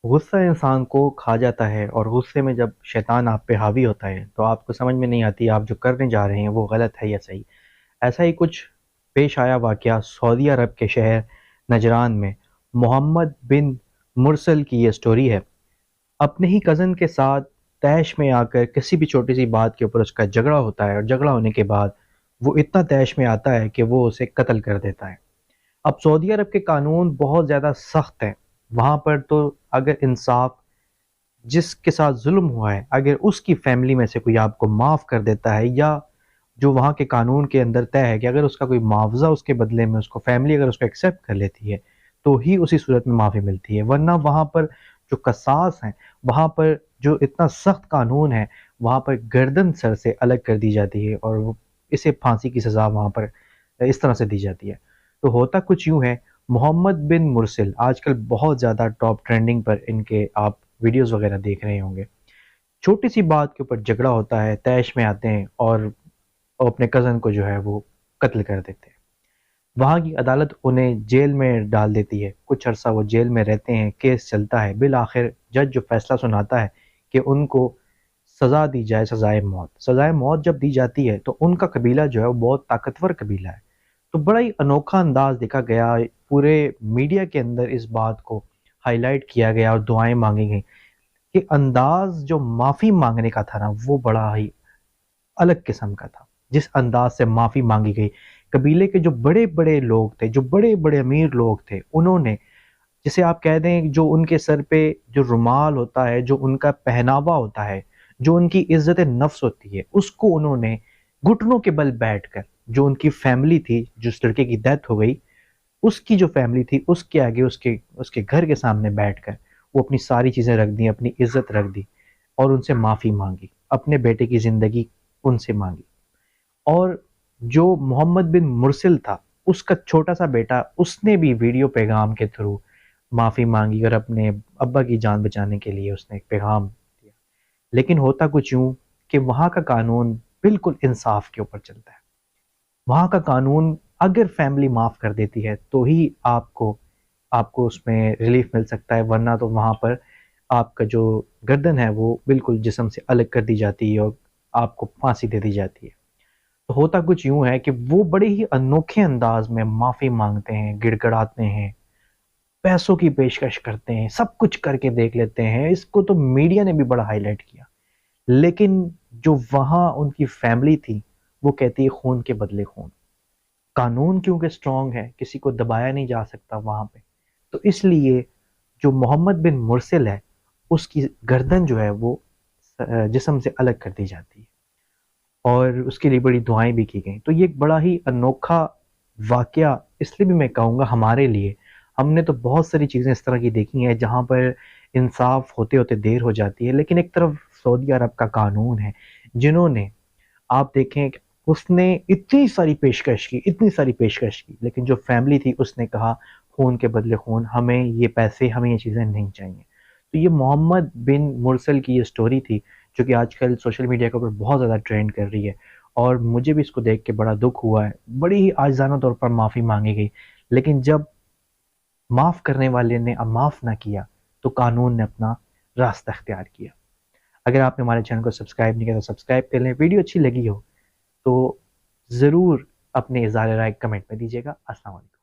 غصہ انسان کو کھا جاتا ہے، اور غصے میں جب شیطان آپ پہ حاوی ہوتا ہے تو آپ کو سمجھ میں نہیں آتی آپ جو کرنے جا رہے ہیں وہ غلط ہے یا صحیح۔ ایسا ہی کچھ پیش آیا واقعہ سعودی عرب کے شہر نجران میں۔ محمد بن مرسل کی یہ سٹوری ہے۔ اپنے ہی کزن کے ساتھ طیش میں آ کر کسی بھی چھوٹی سی بات کے اوپر اس کا جھگڑا ہوتا ہے، اور جھگڑا ہونے کے بعد وہ اتنا طیش میں آتا ہے کہ وہ اسے قتل کر دیتا ہے۔ اب سعودی عرب کے قانون بہت زیادہ سخت ہیں۔ وہاں پر تو اگر انصاف، جس کے ساتھ ظلم ہوا ہے، اگر اس کی فیملی میں سے کوئی آپ کو معاف کر دیتا ہے، یا جو وہاں کے قانون کے اندر طے ہے کہ اگر اس کا کوئی معاوضہ اس کے بدلے میں اس کو فیملی اگر اس کو ایکسیپٹ کر لیتی ہے تو ہی اسی صورت میں معافی ملتی ہے، ورنہ وہاں پر جو قصاص ہیں، وہاں پر جو اتنا سخت قانون ہے، وہاں پر گردن سر سے الگ کر دی جاتی ہے، اور اسے پھانسی کی سزا وہاں پر اس طرح سے دی جاتی ہے۔ تو ہوتا کچھ یوں ہے، محمد بن مرسل آج کل بہت زیادہ ٹاپ ٹرینڈنگ پر ان کے آپ ویڈیوز وغیرہ دیکھ رہے ہوں گے۔ چھوٹی سی بات کے اوپر جھگڑا ہوتا ہے، طیش میں آتے ہیں اور اپنے کزن کو جو ہے وہ قتل کر دیتے ہیں۔ وہاں کی عدالت انہیں جیل میں ڈال دیتی ہے، کچھ عرصہ وہ جیل میں رہتے ہیں، کیس چلتا ہے، بالآخر جج جو فیصلہ سناتا ہے کہ ان کو سزا دی جائے، سزائے موت۔ سزائے موت جب دی جاتی ہے تو ان کا قبیلہ جو ہے وہ بہت طاقتور قبیلہ ہے، تو بڑا ہی انوکھا انداز دیکھا گیا، پورے میڈیا کے اندر اس بات کو ہائی لائٹ کیا گیا اور دعائیں مانگی گئیں کہ انداز جو معافی مانگنے کا تھا نا وہ بڑا ہی الگ قسم کا تھا۔ جس انداز سے معافی مانگی گئی، قبیلے کے جو بڑے بڑے لوگ تھے، جو بڑے بڑے امیر لوگ تھے، انہوں نے، جسے آپ کہہ دیں جو ان کے سر پہ جو رومال ہوتا ہے، جو ان کا پہناوا ہوتا ہے، جو ان کی عزت نفس ہوتی ہے، اس کو انہوں نے گھٹنوں کے بل بیٹھ کر، جو ان کی فیملی تھی، جس لڑکے کی ڈیتھ ہو گئی، اس کی جو فیملی تھی اس کے آگے، اس کے گھر کے سامنے بیٹھ کر وہ اپنی ساری چیزیں رکھ دیں، اپنی عزت رکھ دی، اور ان سے معافی مانگی، اپنے بیٹے کی زندگی ان سے مانگی۔ اور جو محمد بن مرسل تھا، اس کا چھوٹا سا بیٹا، اس نے بھی ویڈیو پیغام کے تھرو معافی مانگی، اور اپنے ابا کی جان بچانے کے لیے اس نے ایک پیغام دیا۔ لیکن ہوتا کچھ یوں کہ وہاں کا قانون بالکل انصاف کے اوپر چلتا ہے۔ وہاں کا قانون اگر فیملی معاف کر دیتی ہے تو ہی آپ کو اس میں ریلیف مل سکتا ہے، ورنہ تو وہاں پر آپ کا جو گردن ہے وہ بالکل جسم سے الگ کر دی جاتی ہے، اور آپ کو پھانسی دے دی جاتی ہے۔ تو ہوتا کچھ یوں ہے کہ وہ بڑے ہی انوکھے انداز میں معافی مانگتے ہیں، گڑ گڑاتے ہیں، پیسوں کی پیشکش کرتے ہیں، سب کچھ کر کے دیکھ لیتے ہیں، اس کو تو میڈیا نے بھی بڑا ہائی لائٹ کیا۔ لیکن جو وہاں ان کی فیملی تھی وہ کہتی ہے خون کے بدلے خون۔ قانون کیونکہ سٹرونگ ہے، کسی کو دبایا نہیں جا سکتا وہاں پہ، تو اس لیے جو محمد بن مرسل ہے اس کی گردن جو ہے وہ جسم سے الگ کر دی جاتی ہے، اور اس کے لیے بڑی دعائیں بھی کی گئیں۔ تو یہ ایک بڑا ہی انوکھا واقعہ اس لیے بھی میں کہوں گا ہمارے لیے۔ ہم نے تو بہت ساری چیزیں اس طرح کی دیکھی ہیں جہاں پر انصاف ہوتے ہوتے دیر ہو جاتی ہے، لیکن ایک طرف سعودی عرب کا قانون ہے، جنہوں نے، آپ دیکھیں کہ اس نے اتنی ساری پیشکش کی، اتنی ساری پیشکش کی، لیکن جو فیملی تھی اس نے کہا خون کے بدلے خون، ہمیں یہ پیسے، ہمیں یہ چیزیں نہیں چاہیے۔ تو یہ محمد بن مرسل کی یہ سٹوری تھی جو کہ آج کل سوشل میڈیا کے اوپر بہت زیادہ ٹرینڈ کر رہی ہے، اور مجھے بھی اس کو دیکھ کے بڑا دکھ ہوا ہے۔ بڑی ہی عاجزانہ طور پر معافی مانگی گئی، لیکن جب معاف کرنے والے نے اب معاف نہ کیا تو قانون نے اپنا راستہ اختیار کیا۔ اگر آپ نے ہمارے چینل کو سبسکرائب نہیں کیا تو سبسکرائب کر لیں، ویڈیو اچھی لگی ہو تو ضرور اپنے اظہار رائے کمنٹ میں دیجیے گا۔ السلام علیکم۔